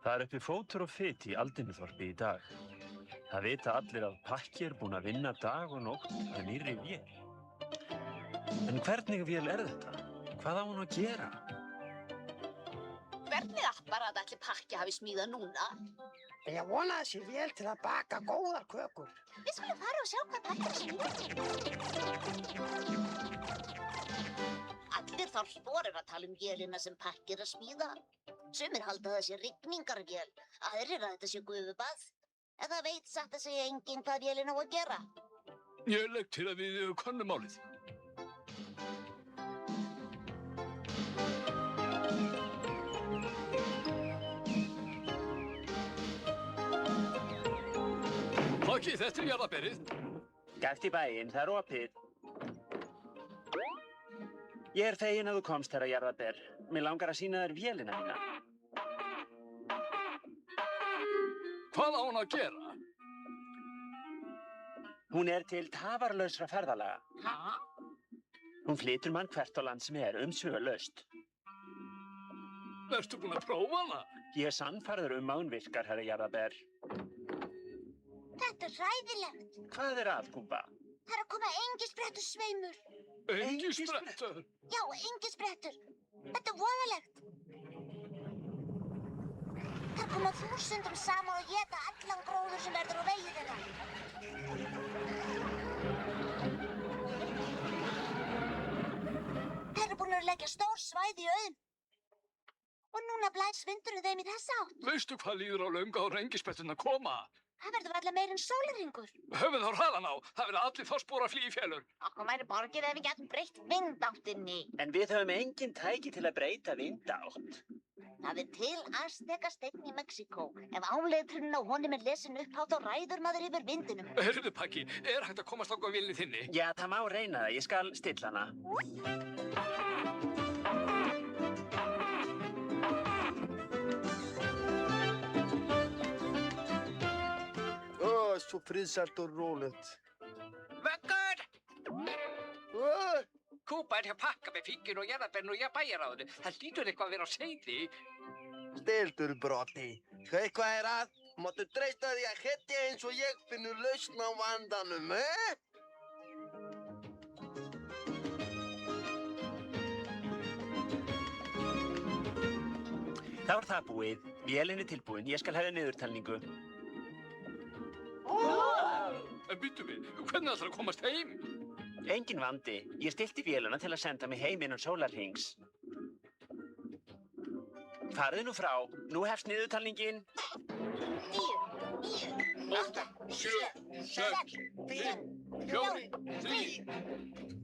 Það uppi fótur og fit í Aldinuþorpi í dag. Það vita allir að Pakki búinn að vinna dag og nótt með nýrri vél. En hvernig vél þetta? Hvað á hún að gera? Hvernig apparat ætli Pakki hafi smíðað núna? Ég vona að sé vél til að baka góðar kökur. Við skulum fara og sjá hvað Pakki smíðað. Allir þorpsbúar eru að tala vélina sem Pakki að smíða. Sumir halda það sé rigningarvél, aðrir að þetta sé gufubað. En það veit satt að segja enginn hvað vélin á að gera. Ég legg til að við könnum málið. Pakki, þetta jarðarberið. Gæft í bæinn, það opið. Ég fegin að þú komst, herra jarðarber. Mig langar að sýna þér vélina mína. Hvað á hún að gera? Hún til tafarlausra ferðalaga. Hún flytur mann hvert á land sem umsvifalaust. Ertu búin að prófa hana? Ég sannfærður að hún virkar, herra jarðarber. Þetta hræðilegt. Hvað að, Kúmba? Það að koma engisprettur sveimur. Engisprettur? Já, engisprettur. Þetta voðalegt. Það koma þúsundum saman og éta allan gróður sem verður á vegi þeirra. Þeir eru búin að leggja stór svæði í auðn. Og núna blæs vindurinn þeim í þessa átt. Veistu hvað líður á löngu á engispretturinn að koma? Það verður varla meir en sólarhringur. Höfum þá hraðan á. Það verður allir þorpsbúar að flýja í fjallur. Okkur væri borgið ef við getum breytt vindáttinni. En við höfum engin tæki til að breyta vindátt. Það til Aztekasteinn í Mexíkó. Ef áleiturinn á honum lesin upphátt og ræður maður yfir vindinum. Heyrðu, Pakki, hægt að komast þangað á vélinni þinni? Já, það má reyna það. Ég skal stilla hana. Svo friðsælt og rólegt. Vöggur! Kúba hjá Pakka með fíkjur og jarðarberinn og bæjaráðinu. Það hlýtur eitthvað að vera á seiði. Stildur, Broddi. Eitthvað að? Máttu treysta því að hetja eins og ég finnur lausn á vandanum, Þá það búið. Vélin tilbúin. Ég skal hefja niðurtalningu. En býttu við, hvernig ætlar að komast heim? Engin vandi. Ég stillti véluna til að senda mig heim innan sólarhrings. Farðu nú frá. Nú hefst niðurtalningin. 9, 8, 7, 6, 5, 4, 3.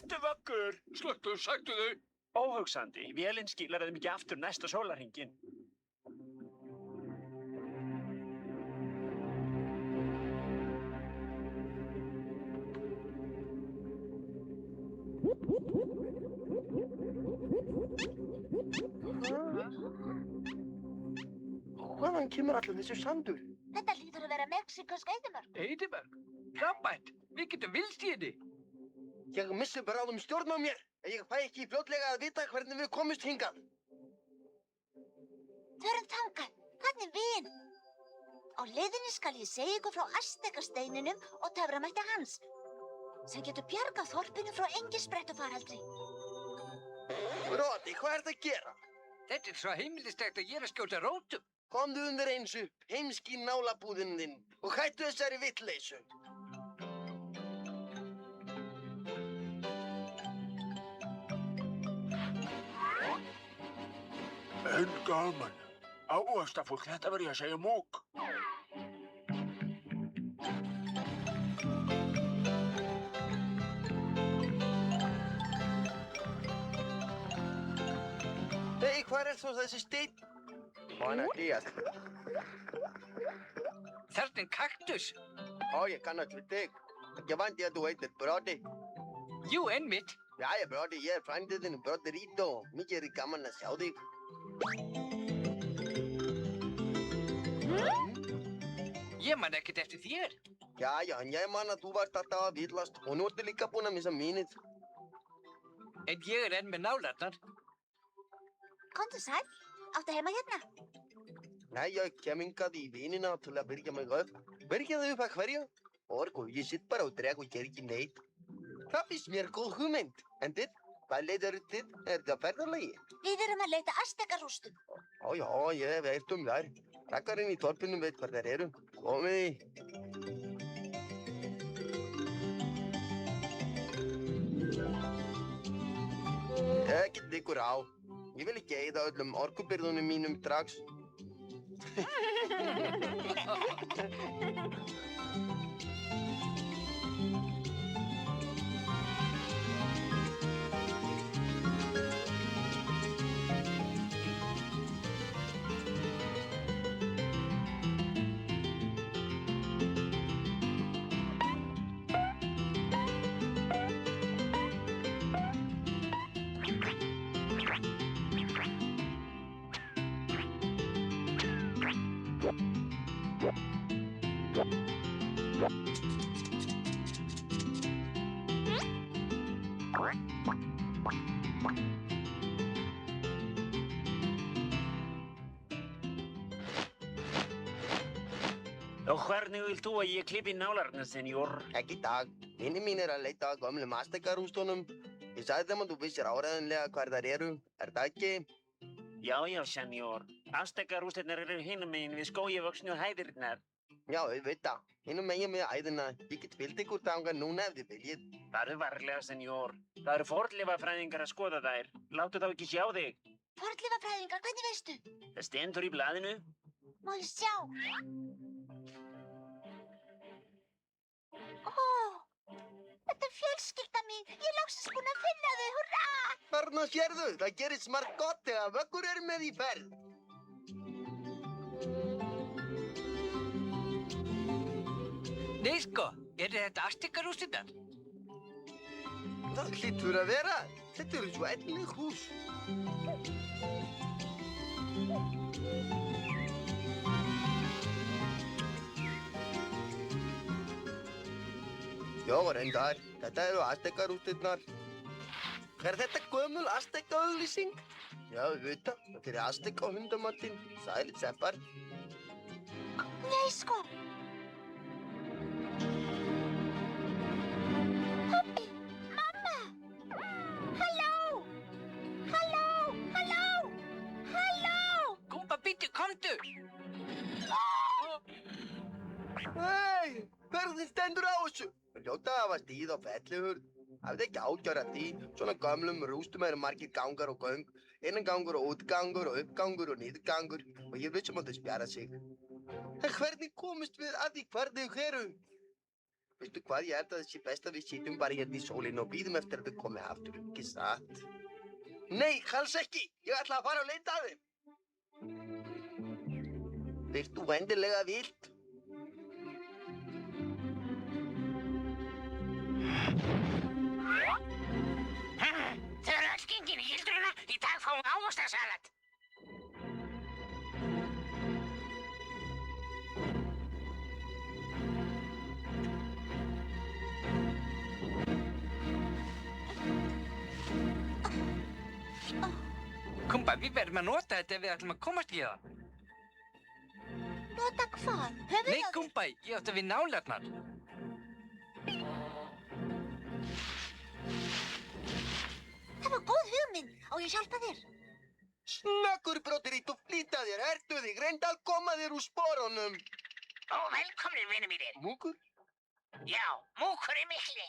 Snertu, Vöggur! Slökktu, sæktu þau. Óhugsandi. Vélin skilar þeim ekki aftur næsta sólarhringinn. Hvaðan kemur allur þessu sandur? Þetta hlýtur að vera mexíkósk eyðimörk. Eyðimörk? Frábært. Við getum vilst í henni. Ég missi bráðum stjórn á mér. Ég fæ ekki fljótlega að vita hvernig við komumst hingað. Förum þangað. Þannig vin. Á leiðinni skal ég segja ykkur frá Aztekasteininum og töframætti hans. Sem getur bjargað þorpinu frá engisprettufaraldri. Broddi, hvað ertu að gera? Þetta svo heimilistegt að ég að skjóta rótum. Komdu undir eins upp, heimski nálabúðinn þinn og hættu þessari vitleysu. En gaman. Ávaxtafólk, þetta var ég að segja mók. Hey, hvað svo þessi steinn? Buenos días. Þarna kaktus. Ég kannast við þig. Ég vænti að þú heitir Broddi. Jú, einmitt. Jæja, Broddi, ég frændið þinn Brodderito. Mikið gaman að sjá þig. Ég man ekkert eftir þér. Já, ég man að þú varst alltaf að villast og nú ertu líka búin að missa minnið. En ég enn með nálarnar. Komdu sæll, áttu heima hérna? Nei, ég kem hingað í vinina til að byrja mig upp. Byrjaðu upp að hverju? Orku, ég sitt bara og dreg og ger ekki neitt. Það finnst mér góð hugmynd. En þið, hvað leiðir þið? Er það ferðalagi? Við erum að leita Aztekarústum. Já, ég veit þær. Rakkarinn í torpunum veit hvar þær eru. Komiði. Ekkert ykkur á. Ég vil ekki eyða öllum orkubirgðunum mínum strax. Og hvernig vilt þú að ég klippi nálarnar, senjór? Ekki í dag. Vinir mínir að leita að gömlum Aztekarústunum. Ég sagði þeim að þú vissir áreiðanlega hvar þær eru. Er það ekki? Já, senjór. Aztekarústirnar eru hinum megin við skógivöxnu hæðirnar. Já, auðvitað. Hinum megin með æðina. Ég get fylgt ykkur þangað núna ef þið viljið. Farðu varlega, senjór. Það eru fornleifafræðingar að skoða þær. Láttu þá ekki sjá þig. Fornleifafræðingar, hvernig veistu? Það stendur í blaðinu. Má ég sjá? Þetta er fjölskylda mín. Ég er loksins búin að finna þau, hurra! Þarna sérðu, það gerist margt gott þegar vöggur eru með í ferð. Nei sko, þetta Aztekarústirnar? Það hlýtur að vera. Þetta eru svo eðlileg hús. Já, reyndar. Þetta eru Aztekarústirnar. Er þetta gömul Azteka-auglýsing? Já, auðvitað. Þetta er Azteka-hundamatinn. Sælir seppar. Nei, sko. Pabbi, mamma. Halló. Halló, halló, halló. Gumba, bíddu, komdu. Hei, hvernig stendur á þessu? Hljóta að hafa stíð á fellihurð. Hafði ekki ágjör að því. Svona gömlum rústum eru margir gangar og göng. Innangangur og útgangur og uppgangur og niðurgangur. Og ég vissum að þau spjara sig. En hvernig komist við að því hvar þau eru? Veistu hvað, ég held að það sé best að við sitjum bara hérna í sólinu og bíðum eftir að þau komi aftur. Ekki satt? Nei, alls ekki. Ég ætla að fara að leita að þeim. Vilt þú endilega vilt? Þau eru öll gengin í gildruna. Í dag fáum við ávaxtasalat. Gumba, við verðum að nota þetta ef við ætlum að komast í það. Nota hvað? Höfum Nei, Gumba, ég átti við nálarnar. Það var góð hugmynd. Á ég hjálpa þér? Snöggur brotirít og flýta þér. Ertu þig, reynda að koma þér úr sporunum. Ó, velkomnir, vinir mínir. Múkur? Já, múkur er mikli.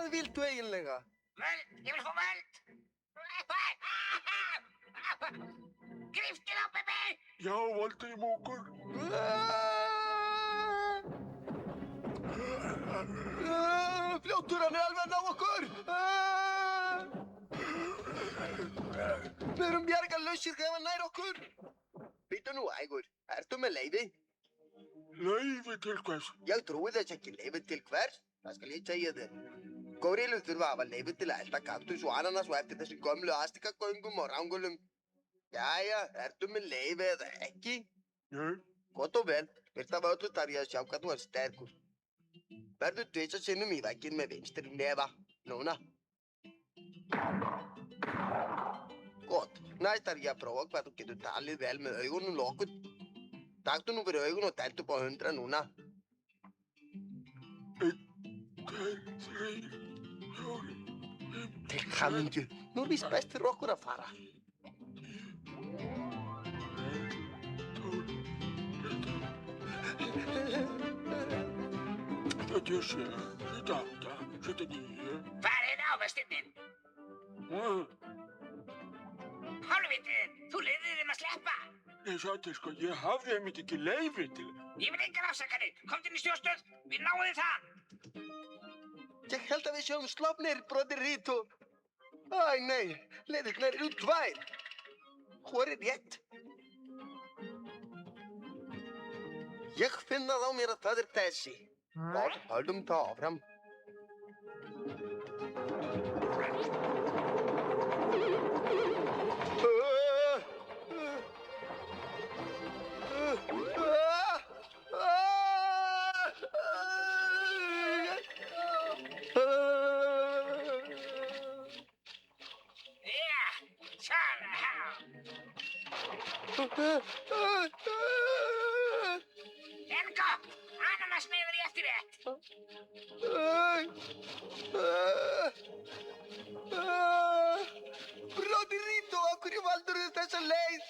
Hvað viltu eiginlega? Völd, ég vil fá völd. Gríptu þá, Bibbi. Já, Valdi Mókur. Fljótur, hann alveg að ná okkur! Við erum bjargarlausir þegar hann nær okkur! Býtu nú, Ægur, ertu með leyfi? Leyfi til hvers? Ég trúi þess ekki leyfi til hvers, það skal ég segja þér. Górilur þurfa að hafa leyfi til að elda kaktus og ananas og eftir þessum gömlu astikagöngum og rangulum. Jæja, ertu með leyfi eða ekki? Nei. Gott og vel, fyrst af öllu þarf ég að sjá hvað þú ert sterkur. Verðu tvisvar sinnum í vegginn með vinstri nefa. Núna. Gott, næst þarf ég að prófa hvað þú getur talið vel með augunum lokuð. Taktu nú fyrir augun og telt upp á 100 núna. 1, 2, 3, 4, 5. Til hamingju, nú er víst best fyrir okkur að fara. 77, 78, 79. Hvar er ávextinninn? Hálfvitinn, þú leyfðir þeim að sleppa. Nei, sagði sko, ég hafði einmitt ekki leyfi til. Ég vil engar afsakanir. Komdu inn í stjórnstöð, við náum þér það. Ég held að við sjáum slopnir, bróðir Rító. Æ, nei, leiðirnar eru 2. Hvor er rétt? Ég finn það á mér að það er þessi. Gott, höldum það áfram. Ergo, ananasmiður í eftirrétt. Bróðir Rító, af hverju valdirðu þessa leið?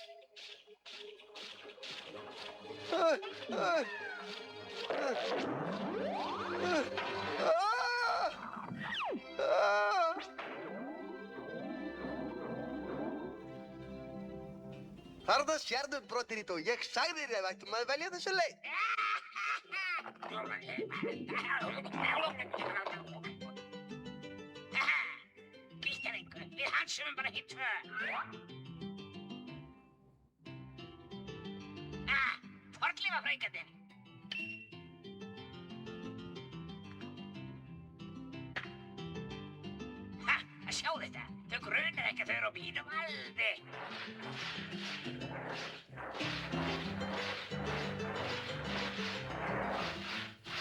Þarna sérðu, bróðir Rító, ég sagði þér að við ættum að velja þessa leið. Býttar einhver, við hansum bara hitt 2. Fornleifafræðingarnir. Ha, að sjá þetta. Þau grunar ekki að þau eru á mínum aldi.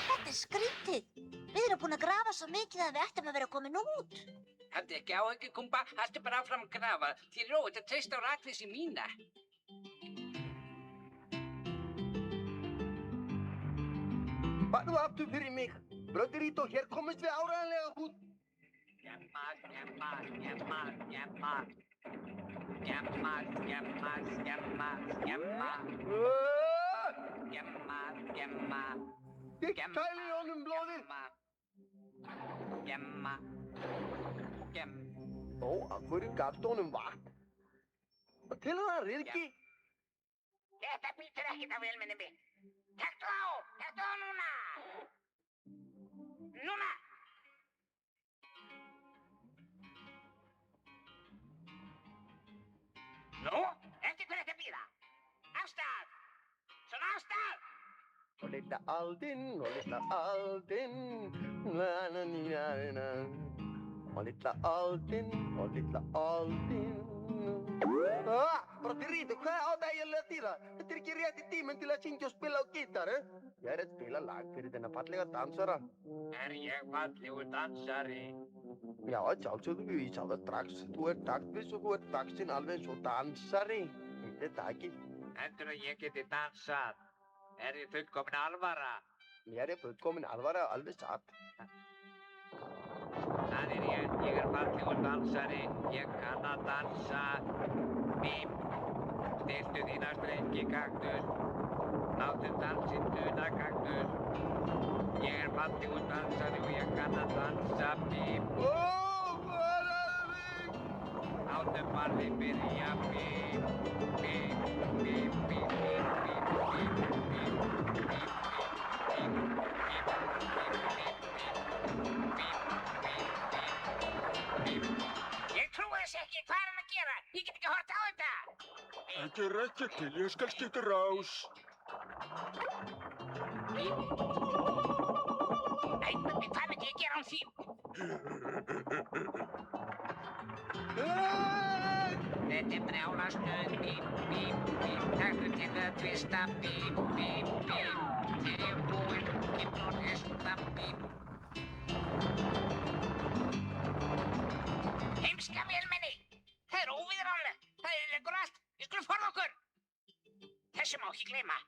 Þetta er skrítið. Við erum búin að grafa svo mikið að við ættum að vera komin út. Hafðu ekki áhyggjur, Kumba. Haltu bara áfram að grafa. Þér er óhætt að treysta á rakleysi mína. Farðu aftur fyrir mig. Bróðir Rító, hér komumst við áreiðanlega út. Jammar, jammar, jammar, jammar. Jammar, jammar, jammar, jammar. Jammar, jammar. Ég kæli honum blóðið. Jammar. Jammar. Ó, af hverju gafstu honum vatn? Og til hann ryðki. Þetta býtur ekkert á vélminni minn. Taktu á núna. Núna. Nú, eftir hverju þetta býða? Afstað. Svona afstað. Og litla aldinn, og litla aldinn. Na-na-ni-na-na. Og litla aldinn, og litla aldinn. Bróðir Rító, hvað á það eiginlega að þýða? Þetta er ekki rétti tíminn til að syngja og spila á gítar, Ég er að spila lag fyrir þennan fallega dansara. Er ég fallegur dansari? Já, að sjálfsögðu, ég sá það strax. Þú ert taktviss og þú ert dagsinn alveg eins og dansari. Þetta er það ekki. Heldur að ég geti dansað? Er ég fullkomin alvara? Mér er fullkomin alvara alveg satt. Það er ég er fallegur dansari. Ég kann að dansa. Mím, stiltu þína strengi kaktus. Láttu dansinn duna kaktus. Ég er fallegur dansari og ég kann að dansa. Bíp, Ó, varaðu mig! látum barði byrja. Bíp, bíp, bíp, bíp, bíp, bíp, bíp, bíp. Ég trúi þess ekki. Hvað er hann að gera? Ég get ekki hort á þetta. Þetta er ekki til, ég skal skipta rás. Nei, hvað myndi ég gera án þín? Þetta er brjálastuð. Bíp, bíp, bíp. Taktu til að tvista. Bíp, bíp, bíp. Þegar ég er búinn, getur hún hesta. Bíp. Heimska vélmenni. Það er óviðráðanlegt. Það eyðileggur allt. Við skulum forða okkur. Þessu má ekki gleyma.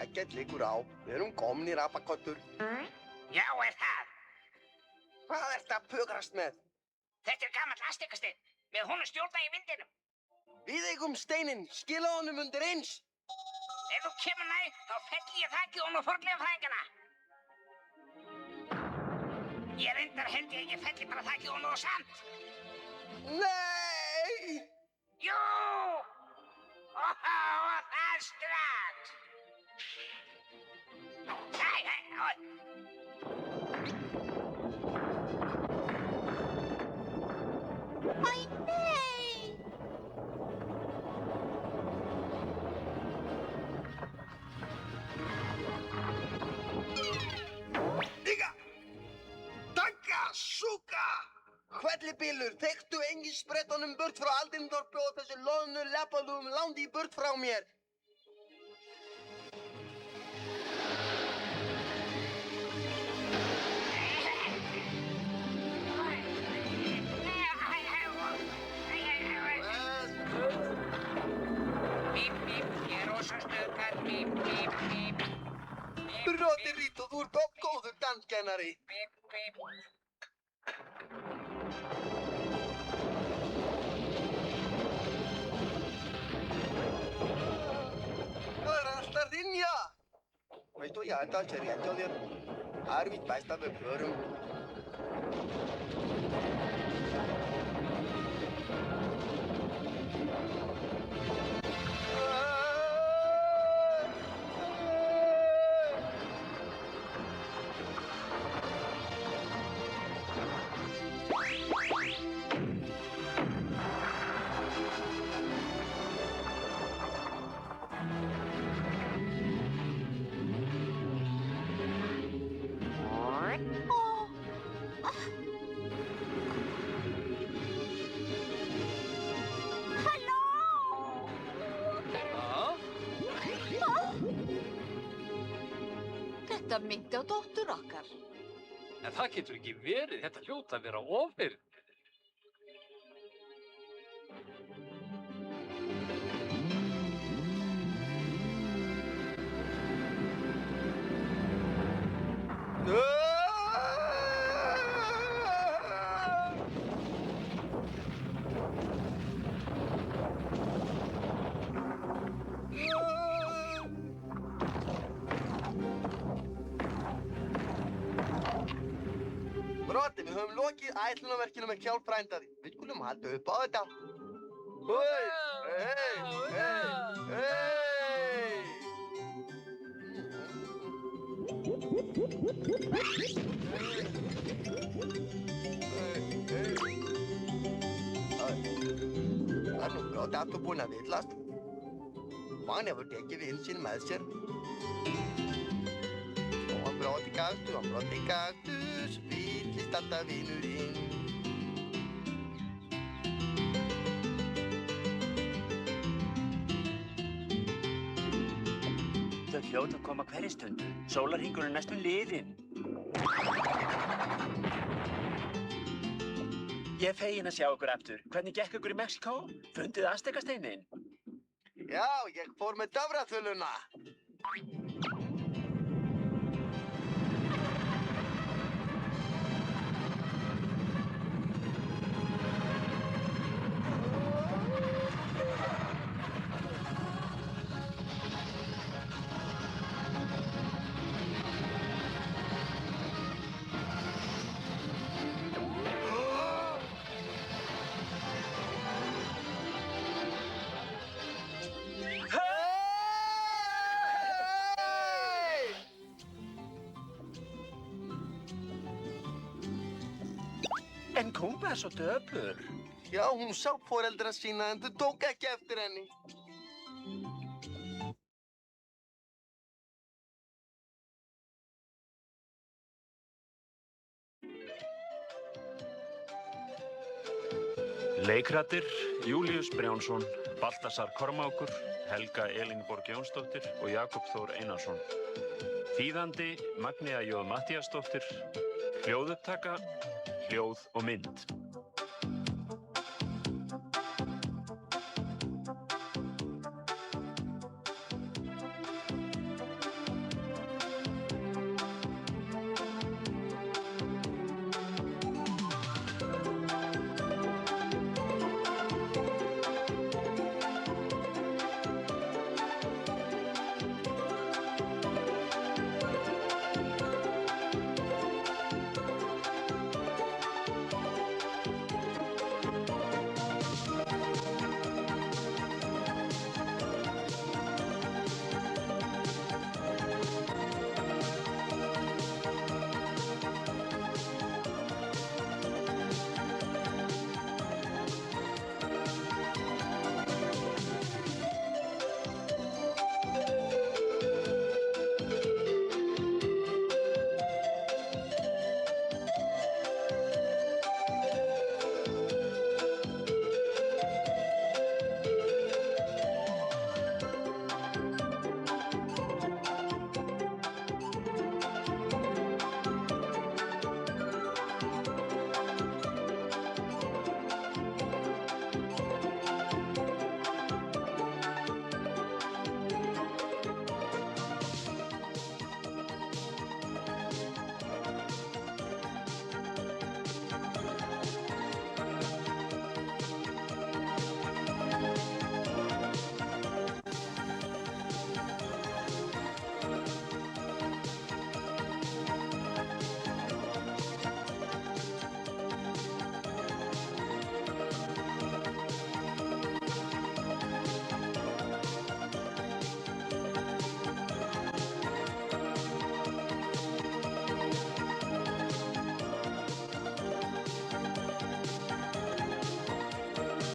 Ekkert liggur á. Við erum komnir, apakottur. Já, er það. Hvað ertu að pukrast með? Þetta er gamall aztekasteinn. Með honum stjórna í vindinum. Við eigum steininn. Skila honum undir eins. Ef þú kemur nær, þá felli ég þakið honum fornleifafræðingana. Ég reyndar held ég felli bara þakið honum og samt. Nei! Jú! Og það strax. Æ, Æ, nei! Digga! Takka! Súka! Hvellibílur, þekktu engin sprettunum burt frá Aldinþorpi og þessu loðnu leppalúm landi burt frá mér. Bíp, bíp, ég er rosa stöðgar. Bíp, bíp, bíp. Rotirito, þú ert góður danskennari. Bíp, bíp. Það er allt að hrynja. Veistu, ég held að það sé rétt hjá þér. Það er víst best að við förum. Þetta myndi á dóttur okkar. En það getur ekki verið. Þetta hljóta að vera ofir. Broddi, við höfum lokið ætlunarverkinu með hjálpfrænda því. Við skulum halda upp á þetta. Hei, hei, hei, Það er nú Broddi aftur búinn að villast. Hann hefur tekið vin sinn með sér. Og hann Broddi kaktus, villist alltaf vinurinn. Þau hljóta að koma hverri stundu. Sólarhringurinn er næstum liðinn. Ég er fegin að sjá ykkur aftur. Hvernig gekk ykkur í Mexíkó? Fundið aztekasteininn? Já, ég fór með töfraþuluna. En Kumba er svo döpur. Já, hún sá foreldra sína en þau tók ekki eftir henni. Leikrættir: Júlíus Brjánsson, Baltasar Kormákur, Helga Elínborg Jónsdóttir og Jakob Þór Einarsson. Þýðandi: Magnea J. Matthíasdóttir. Hljóðupptaka: hljóð og mynd.